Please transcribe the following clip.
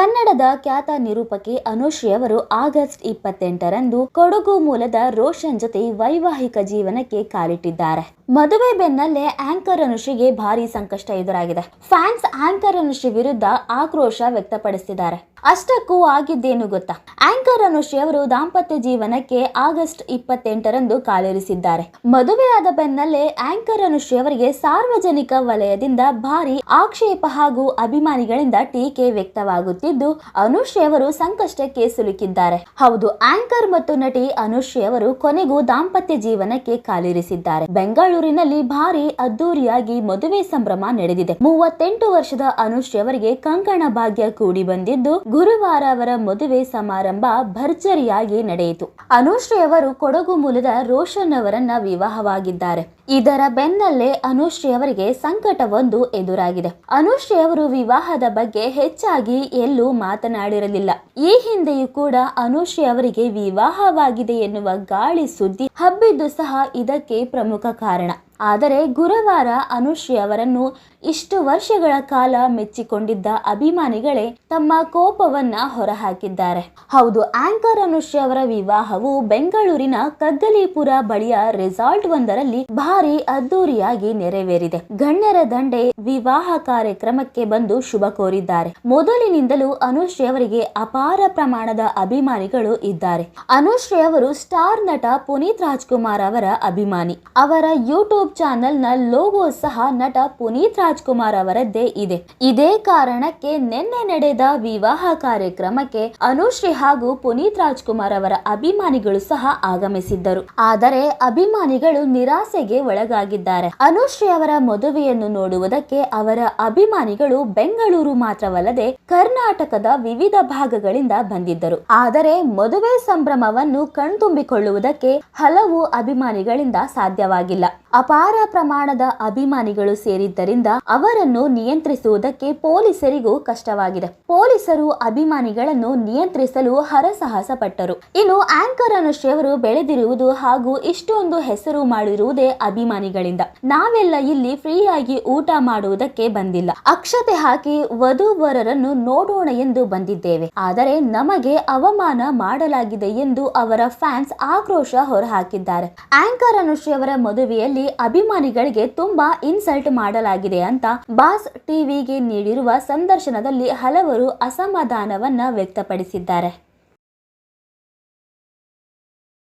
ಕನ್ನಡದ ಖ್ಯಾತ ನಿರೂಪಕಿ ಅನುಶ್ರೀ ಅವರು ಆಗಸ್ಟ್ 28ರಂದು ಕೊಡಗು ಮೂಲದ ರೋಷನ್ ಜೊತೆ ವೈವಾಹಿಕ ಜೀವನಕ್ಕೆ ಕಾಲಿಟ್ಟಿದ್ದಾರೆ. ಮದುವೆ ಬೆನ್ನಲ್ಲೇ ಆಂಕರ್ ಅನುಶ್ರೀಗೆ ಭಾರಿ ಸಂಕಷ್ಟ ಎದುರಾಗಿದೆ. ಫ್ಯಾನ್ಸ್ ಆಂಕರ್ ಅನುಶ್ರೀ ವಿರುದ್ಧ ಆಕ್ರೋಶ ವ್ಯಕ್ತಪಡಿಸಿದ್ದಾರೆ. ಅಷ್ಟಕ್ಕೂ ಆಗಿದ್ದೇನು ಗೊತ್ತಾ? ಆಂಕರ್ ಅನುಶ್ರೀ ಅವರು ದಾಂಪತ್ಯ ಜೀವನಕ್ಕೆ ಆಗಸ್ಟ್ 28ರಂದು ಕಾಲಿರಿಸಿದ್ದಾರೆ. ಮದುವೆಯಾದ ಬೆನ್ನಲ್ಲೇ ಆಂಕರ್ ಅನುಶ್ರೀ ಅವರಿಗೆ ಸಾರ್ವಜನಿಕ ವಲಯದಿಂದ ಭಾರಿ ಆಕ್ಷೇಪ ಹಾಗೂ ಅಭಿಮಾನಿಗಳಿಂದ ಟೀಕೆ ವ್ಯಕ್ತವಾಗುತ್ತಿದ್ದು, ಅನುಶ್ರೀ ಅವರು ಸಂಕಷ್ಟಕ್ಕೆ ಸಿಲುಕಿದ್ದಾರೆ. ಹೌದು, ಆಂಕರ್ ಮತ್ತು ನಟಿ ಅನುಶ್ರೀ ಅವರು ಕೊನೆಗೂ ದಾಂಪತ್ಯ ಜೀವನಕ್ಕೆ ಕಾಲಿರಿಸಿದ್ದಾರೆ. ಬೆಂಗಳೂರಿನಲ್ಲಿ ಭಾರಿ ಅದ್ದೂರಿಯಾಗಿ ಮದುವೆ ಸಂಭ್ರಮ ನಡೆದಿದೆ. 38 ವರ್ಷದ ಅನುಶ್ರೀ ಅವರಿಗೆ ಕಂಕಣ ಭಾಗ್ಯ ಕೂಡಿ ಬಂದಿದ್ದು, ಗುರುವಾರ ಅವರ ಮದುವೆ ಸಮಾರಂಭ ಭರ್ಜರಿಯಾಗಿ ನಡೆಯಿತು. ಅನುಶ್ರೀ ಅವರು ಕೊಡಗು ಮೂಲದ ರೋಷನ್ ಅವರನ್ನ ವಿವಾಹವಾಗಿದ್ದಾರೆ. ಇದರ ಬೆನ್ನಲ್ಲೇ ಅನುಶ್ರೀ ಅವರಿಗೆ ಸಂಕಟವೊಂದು ಎದುರಾಗಿದೆ. ಅನುಶ್ರೀ ಅವರು ವಿವಾಹದ ಬಗ್ಗೆ ಹೆಚ್ಚಾಗಿ ಎಲ್ಲೂ ಮಾತನಾಡಿರಲಿಲ್ಲ. ಈ ಹಿಂದೆಯೂ ಕೂಡ ಅನುಶ್ರೀ ಅವರಿಗೆ ವಿವಾಹವಾಗಿದೆ ಎನ್ನುವ ಗಾಳಿ ಸುದ್ದಿ ಹಬ್ಬಿದ್ದು ಸಹ ಇದಕ್ಕೆ ಪ್ರಮುಖ ಕಾರಣ. ಆದರೆ ಗುರುವಾರ ಅನುಶ್ರೀ ಅವರನ್ನು ಇಷ್ಟು ವರ್ಷಗಳ ಕಾಲ ಮೆಚ್ಚಿಕೊಂಡಿದ್ದ ಅಭಿಮಾನಿಗಳೇ ತಮ್ಮ ಕೋಪವನ್ನ ಹೊರಹಾಕಿದ್ದಾರೆ. ಹೌದು, ಆಂಕರ್ ಅನುಶ್ರೀ ಅವರ ವಿವಾಹವು ಬೆಂಗಳೂರಿನ ಕಗ್ಗಲೀಪುರ ಬಳಿಯ ರೆಸಾರ್ಟ್ ಒಂದರಲ್ಲಿ ಭಾರಿ ಅದ್ದೂರಿಯಾಗಿ ನೆರವೇರಿದೆ. ಗಣ್ಯರ ದಂಡೆ ವಿವಾಹ ಕಾರ್ಯಕ್ರಮಕ್ಕೆ ಬಂದು ಶುಭ ಕೋರಿದ್ದಾರೆ. ಮೊದಲಿನಿಂದಲೂ ಅನುಶ್ರೀ ಅವರಿಗೆ ಅಪಾರ ಪ್ರಮಾಣದ ಅಭಿಮಾನಿಗಳು ಇದ್ದಾರೆ. ಅನುಶ್ರೀ ಅವರು ಸ್ಟಾರ್ ನಟ ಪುನೀತ್ ರಾಜ್ಕುಮಾರ್ ಅವರ ಅಭಿಮಾನಿ. ಅವರ ಯೂಟ್ಯೂಬ್ ಚಾನೆಲ್ ನ ಲೋಗೋ ಸಹ ನಟ ಪುನೀತ್ ರಾಜ್ಕುಮಾರ್ ಅವರದ್ದೇ ಇದೆ. ಇದೇ ಕಾರಣಕ್ಕೆ ನಿನ್ನೆ ನಡೆದ ವಿವಾಹ ಕಾರ್ಯಕ್ರಮಕ್ಕೆ ಅನುಶ್ರೀ ಹಾಗೂ ಪುನೀತ್ ರಾಜ್ಕುಮಾರ್ ಅವರ ಅಭಿಮಾನಿಗಳು ಸಹ ಆಗಮಿಸಿದ್ದರು. ಆದರೆ ಅಭಿಮಾನಿಗಳು ನಿರಾಸೆಗೆ ಒಳಗಾಗಿದ್ದಾರೆ. ಅನುಶ್ರೀ ಅವರ ಮದುವೆಯನ್ನು ನೋಡುವುದಕ್ಕೆ ಅವರ ಅಭಿಮಾನಿಗಳು ಬೆಂಗಳೂರು ಮಾತ್ರವಲ್ಲದೆ ಕರ್ನಾಟಕದ ವಿವಿಧ ಭಾಗಗಳಿಂದ ಬಂದಿದ್ದರು. ಆದರೆ ಮದುವೆ ಸಂಭ್ರಮವನ್ನು ಕಣ್ತುಂಬಿಕೊಳ್ಳುವುದಕ್ಕೆ ಹಲವು ಅಭಿಮಾನಿಗಳಿಂದ ಸಾಧ್ಯವಾಗಿಲ್ಲ. ಅಪಾರ ಪ್ರಮಾಣದ ಅಭಿಮಾನಿಗಳು ಸೇರಿದ್ದರಿಂದ ಅವರನ್ನು ನಿಯಂತ್ರಿಸುವುದಕ್ಕೆ ಪೊಲೀಸರಿಗೂ ಕಷ್ಟವಾಗಿದೆ. ಪೊಲೀಸರು ಅಭಿಮಾನಿಗಳನ್ನು ನಿಯಂತ್ರಿಸಲು ಹರಸಾಹಸ ಪಟ್ಟರು. ಇನ್ನು ಆಂಕರ್ ಅನುಶ್ರೀ ಅವರು ಬೆಳೆದಿರುವುದು ಹಾಗೂ ಇಷ್ಟೊಂದು ಹೆಸರು ಮಾಡಿರುವುದೇ ಅಭಿಮಾನಿಗಳಿಂದ. ನಾವೆಲ್ಲ ಇಲ್ಲಿ ಫ್ರೀಯಾಗಿ ಊಟ ಮಾಡುವುದಕ್ಕೆ ಬಂದಿಲ್ಲ, ಅಕ್ಷತೆ ಹಾಕಿ ವಧುವರರನ್ನು ನೋಡೋಣ ಎಂದು ಬಂದಿದ್ದೇವೆ. ಆದರೆ ನಮಗೆ ಅವಮಾನ ಮಾಡಲಾಗಿದೆ ಎಂದು ಅವರ ಫ್ಯಾನ್ಸ್ ಆಕ್ರೋಶ ಹೊರಹಾಕಿದ್ದಾರೆ. ಆಂಕರ್ ಅನುಶ್ರೀ ಅವರ ಮದುವೆಯಲ್ಲಿ ಅಭಿಮಾನಿಗಳಿಗೆ ತುಂಬಾ ಇನ್ಸಲ್ಟ್ ಮಾಡಲಾಗಿದೆ ಅಂತ ಬಾಸ್ ಟಿವಿಗೆ ನೀಡಿರುವ ಸಂದರ್ಶನದಲ್ಲಿ ಹಲವರು ಅಸಮಾಧಾನವನ್ನ ವ್ಯಕ್ತಪಡಿಸಿದ್ದಾರೆ.